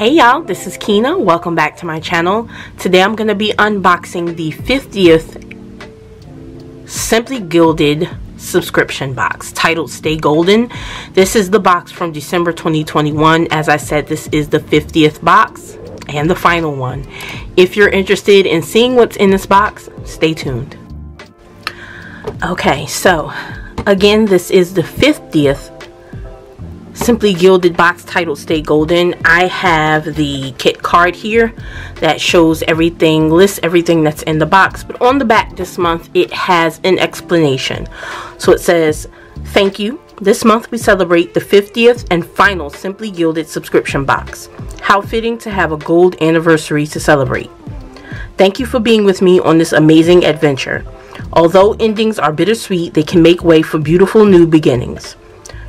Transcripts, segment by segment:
Hey y'all, this is Kinah. Welcome back to my channel. Today I'm going to be unboxing the 50th Simply Gilded subscription box titled Stay Golden. This is the box from December 2021. As I said, this is the 50th box and the final one. If you're interested in seeing what's in this box, stay tuned. Okay, so again, this is the 50th Simply Gilded box titled Stay Golden. I have the kit card here that shows everything, lists everything that's in the box, but on the back this month it has an explanation. So it says, thank you. This month we celebrate the 50th and final Simply Gilded subscription box. How fitting to have a gold anniversary to celebrate. Thank you for being with me on this amazing adventure. Although endings are bittersweet, they can make way for beautiful new beginnings.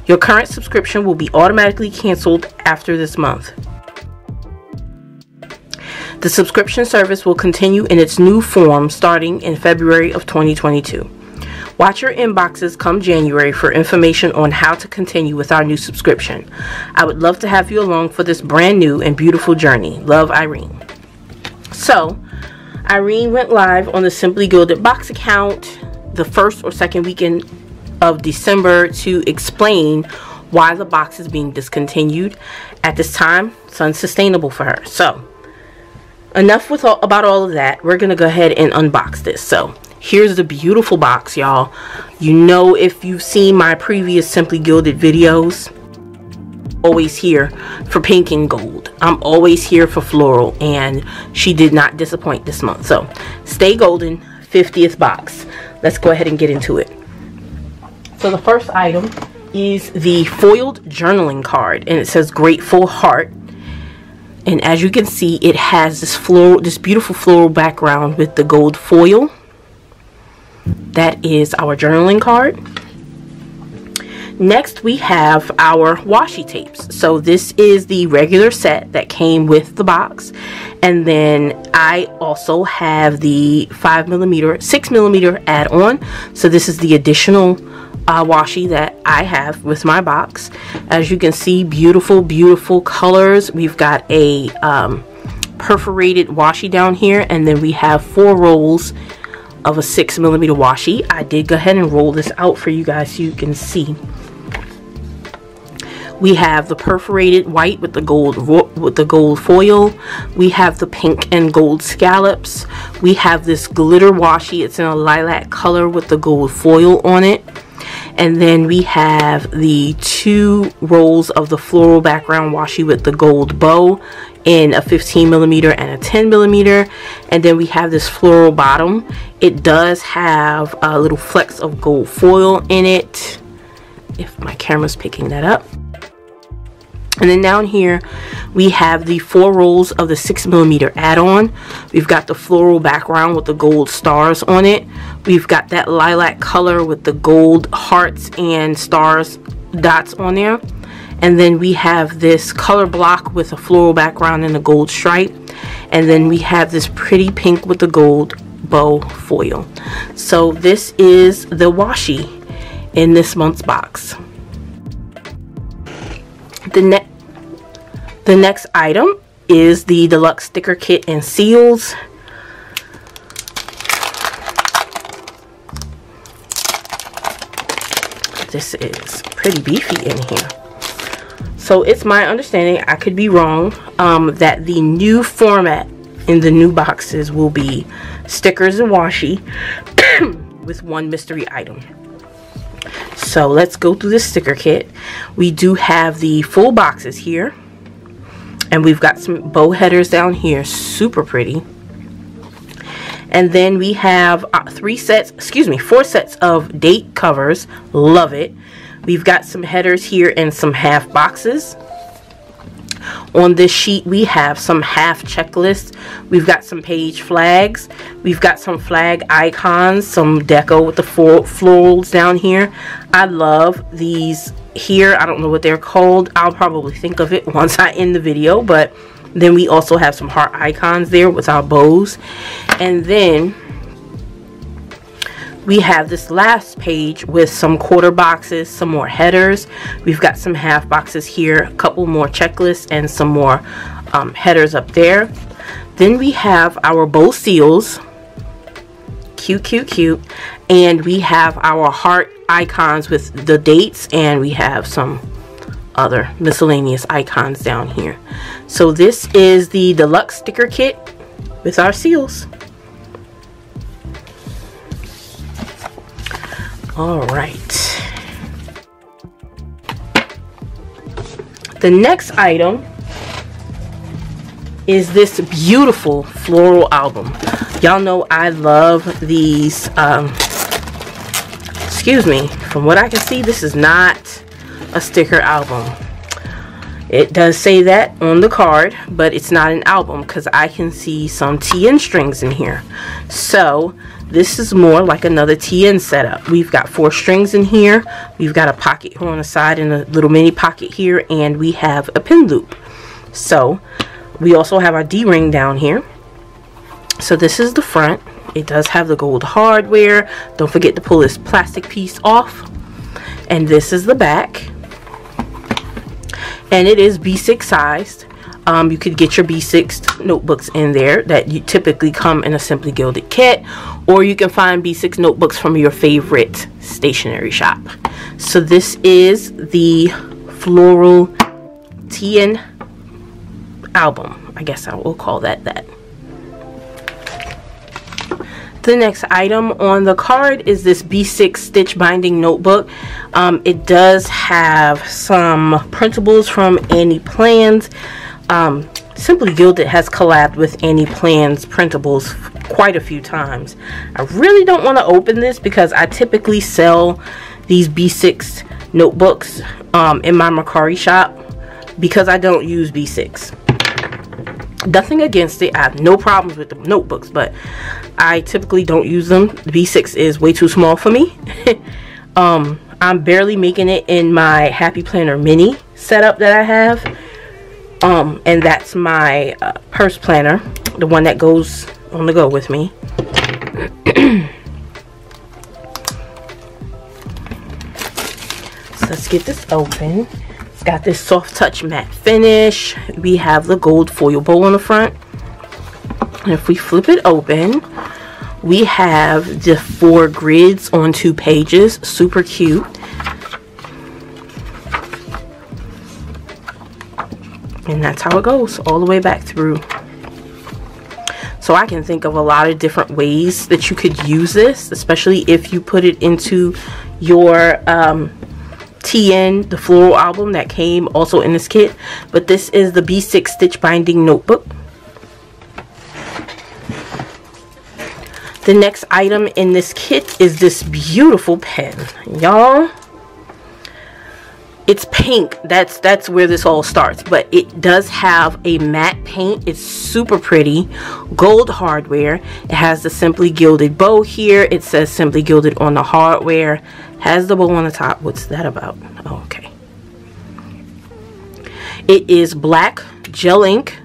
Your current subscription will be automatically canceled after this month. The subscription service will continue in its new form starting in February of 2022. Watch your inboxes come January for information on how to continue with our new subscription. I would love to have you along for this brand new and beautiful journey. Love, Irene. So, Irene went live on the Simply Gilded box account the first or second weekend of December to explain why the box is being discontinued. At this time, it's unsustainable for her. So, enough with about all of that. We're gonna go ahead and unbox this. So, here's the beautiful box, y'all. You know, if you've seen my previous Simply Gilded videos, always here for pink and gold. I'm always here for floral, and she did not disappoint this month. So, Stay Golden 50th box. Let's go ahead and get into it. So the first item is the foiled journaling card, and it says Grateful Heart. And as you can see, it has this beautiful floral background with the gold foil. That is our journaling card. Next, we have our washi tapes. So this is the regular set that came with the box, and then I also have the 6mm add-on. So this is the additional washi that I have with my box. As you can see, beautiful colors. We've got a perforated washi down here, and then we have 4 rolls of a 6mm washi. I did go ahead and roll this out for you guys so you can see. We have the perforated white with the gold foil. We have the pink and gold scallops. We have this glitter washi. It's in a lilac color with the gold foil on it. And then we have the 2 rolls of the floral background washi with the gold bow in a 15mm and a 10mm. And then we have this floral bottom. It does have a little flecks of gold foil in it, if my camera's picking that up. And then down here we have the 4 rolls of the 6mm add-on. We've got the floral background with the gold stars on it. We've got that lilac color with the gold hearts and stars dots on there. And then we have this color block with a floral background and a gold stripe. And then we have this pretty pink with the gold bow foil. So this is the washi in this month's box. The next item is the Deluxe Sticker Kit and Seals. This is pretty beefy in here. So it's my understanding, I could be wrong, that the new format in the new boxes will be stickers and washi with 1 mystery item. So let's go through the sticker kit. We do have the full boxes here, and we've got some bow headers down here, super pretty. And then we have 4 sets of date covers. Love it. We've got some headers here and some half boxes. On this sheet we have some half checklists. We've got some page flags. We've got some flag icons, some deco with the florals down here. I love these here. I don't know what they're called. I'll probably think of it once I end the video. But then we also have some heart icons there with our bows. And then we have this last page with some quarter boxes, some more headers. We've got some half boxes here, a couple more checklists, and some more headers up there. Then we have our bow seals. Cute, cute, cute. And we have our heart icons with the dates, and we have some other miscellaneous icons down here. So this is the Deluxe Sticker Kit with our seals. All right. The next item is this beautiful floral album. Y'all know I love these. Excuse me, from what I can see, this is not a sticker album. It does say that on the card, but it's not an album because I can see some Tian strings in here. So this is more like another Tian setup. We've got 4 strings in here. We've got a pocket here on the side and a little mini pocket here, and we have a pin loop. So we also have our D-ring down here. So this is the front. It does have the gold hardware. Don't forget to pull this plastic piece off. And this is the back. And it is B6 sized. You could get your B6 notebooks in there that you typically come in a Simply Gilded kit, or you can find B6 notebooks from your favorite stationery shop. So this is the Floral Tian album. I guess I will call that that. The next item on the card is this B6 stitch binding notebook. It does have some printables from Annie Plans. Simply Gilded has collabed with Annie Plans printables quite a few times. I really don't want to open this because I typically sell these B6 notebooks in my Mercari shop because I don't use B6. Nothing against it. I have no problems with the notebooks, but I typically don't use them. The B6 is way too small for me. I'm barely making it in my Happy Planner Mini setup that I have. And that's my purse planner, the one that goes on the go with me. So let's get this open. It's got this soft touch matte finish. We have the gold foil bow on the front. And if we flip it open, we have the 4 grids on 2 pages. Super cute. And that's how it goes all the way back through. So I can think of a lot of different ways that you could use this, especially if you put it into your Tian, the floral album that came also in this kit. But this is the B6 stitch binding notebook. The next item in this kit is this beautiful pen, y'all. It's pink. That's where this all starts, but it does have a matte paint. It's super pretty. Gold hardware. It has the Simply Gilded bow here. It says Simply Gilded on the hardware. Has the bow on the top. What's that about? Oh, okay. It is black gel ink.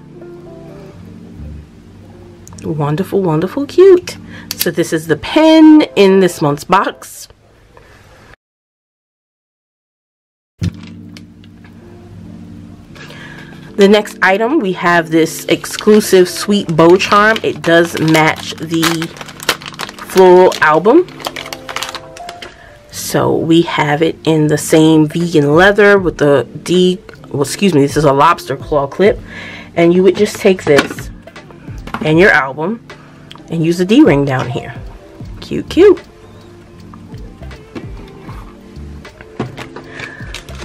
Wonderful, wonderful, cute. So this is the pen in this month's box. The next item, we have this exclusive sweet bow charm. It does match the floral album. So we have it in the same vegan leather with the this is a lobster claw clip. And you would just take this and your album and use the D-ring down here. Cute, cute.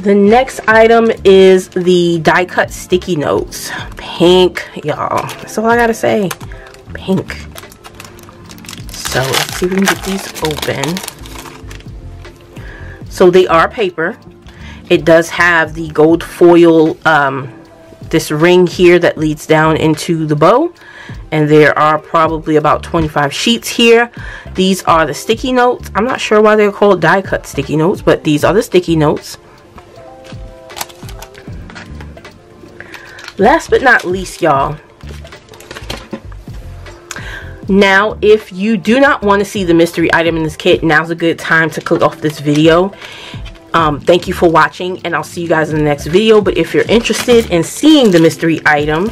The next item is the die cut sticky notes. Pink, y'all. That's all I gotta say. Pink. So let's see if we can get these open. So they are paper. It does have the gold foil, this ring here that leads down into the bow. And there are probably about 25 sheets here. These are the sticky notes. I'm not sure why they're called die cut sticky notes, but these are the sticky notes. Last but not least, y'all. Now, if you do not want to see the mystery item in this kit, now's a good time to click off this video. Thank you for watching, and I'll see you guys in the next video. But if you're interested in seeing the mystery item,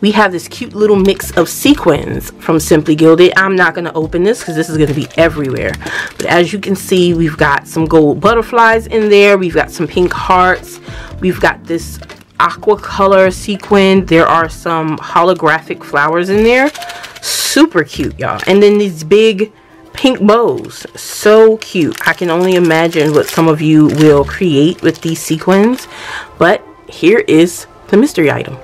we have this cute little mix of sequins from Simply Gilded. I'm not going to open this because this is going to be everywhere. But as you can see, we've got some gold butterflies in there. We've got some pink hearts. We've got this aqua color sequin. There are some holographic flowers in there. Super cute, y'all. And then these big pink bows. So cute. I can only imagine what some of you will create with these sequins. But here is the mystery item.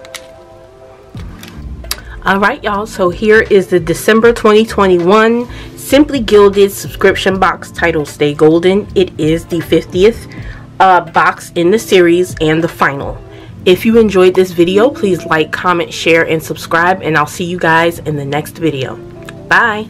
Alright, y'all, so here is the December 2021 Simply Gilded subscription box titled Stay Golden. It is the 50th box in the series and the final. If you enjoyed this video, please like, comment, share, and subscribe, and I'll see you guys in the next video. Bye!